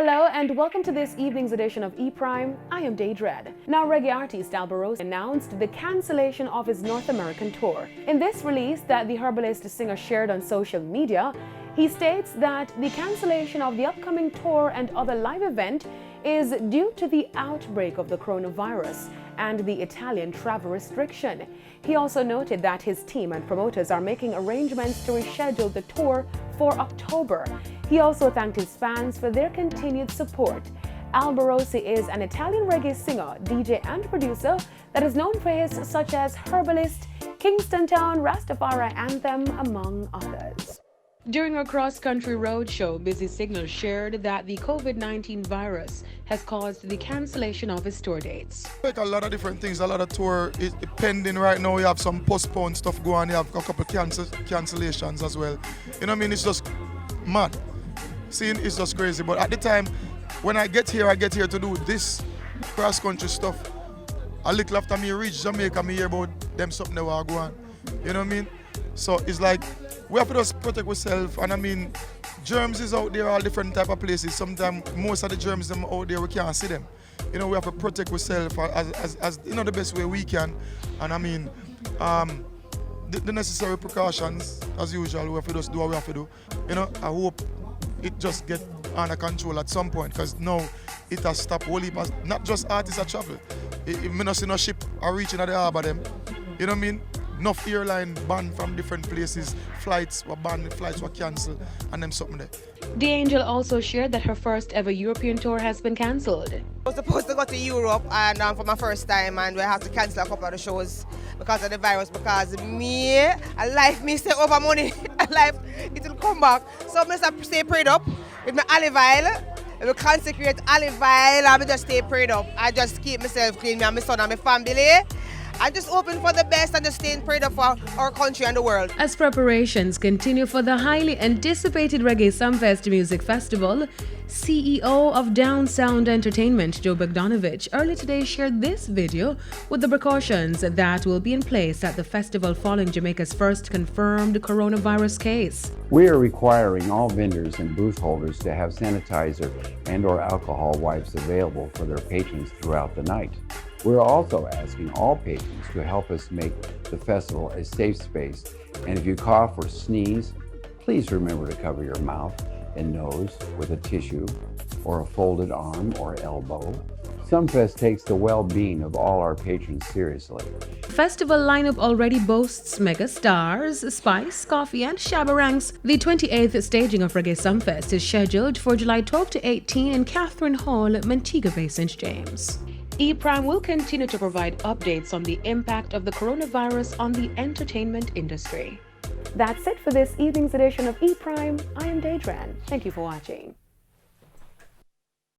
Hello and welcome to this evening's edition of E-Prime. I am Daydread. Now, reggae artist Albaros announced the cancellation of his North American tour. In this release that the herbalist singer shared on social media, he states that the cancellation of the upcoming tour and other live event is due to the outbreak of the coronavirus and the Italian travel restriction. He also noted that his team and promoters are making arrangements to reschedule the tour for October. He also thanked his fans for their continued support. Albarosi is an Italian reggae singer, DJ and producer that is known for hits such as Herbalist, Kingston Town, Rastafari Anthem, among others. During a cross-country roadshow, Busy Signal shared that the COVID-19 virus has caused the cancellation of his tour dates. Like a lot of different things, a lot of tour is pending right now. You have some postponed stuff going, you have a couple cancellations as well. You know what I mean? It's just mad. Seeing it's just crazy. But at the time, when I get here to do this cross-country stuff. A little after me reach Jamaica, me hear about them something that will go on. You know what I mean? So it's like, we have to just protect ourselves, and I mean, germs is out there all different type of places. Sometimes most of the germs them out there we can't see them. You know, we have to protect ourselves as you know, the best way we can. And I mean, the necessary precautions as usual. We have to just do what we have to do. You know, I hope it just get under control at some point, because now it has stopped whole heap of, not just artists that travel. If me not see no ship are reaching at the harbour them. You know what I mean? Enough airline banned from different places, flights were banned, flights were cancelled, and them something there. The Angel also shared that her first ever European tour has been cancelled. I was supposed to go to Europe and for my first time, and we have to cancel a couple of the shows because of the virus, because me stay over money, life, it will come back. So I just stay prayed up with my olive oil. I will consecrate olive oil, and I just stay prayed up. I just keep myself clean, me and my son and my family. I just hoping for the best and just staying prayed up for our country and the world. As preparations continue for the highly anticipated Reggae Sumfest Music Festival, CEO of Down Sound Entertainment, Joe Bogdanovich, earlier today shared this video with the precautions that will be in place at the festival following Jamaica's first confirmed coronavirus case. We are requiring all vendors and booth holders to have sanitizer and/or alcohol wipes available for their patrons throughout the night. We're also asking all patrons to help us make the festival a safe space, and if you cough or sneeze, please remember to cover your mouth and nose with a tissue or a folded arm or elbow. Sumfest takes the well-being of all our patrons seriously. Festival lineup already boasts mega stars, Spice, Coffee and Shabba Ranks. The 28th staging of Reggae Sumfest is scheduled for July 12 to 18 in Catherine Hall, Montego Bay, St. James. E-Prime will continue to provide updates on the impact of the coronavirus on the entertainment industry. That's it for this evening's edition of E-Prime. I am Daydread. Thank you for watching.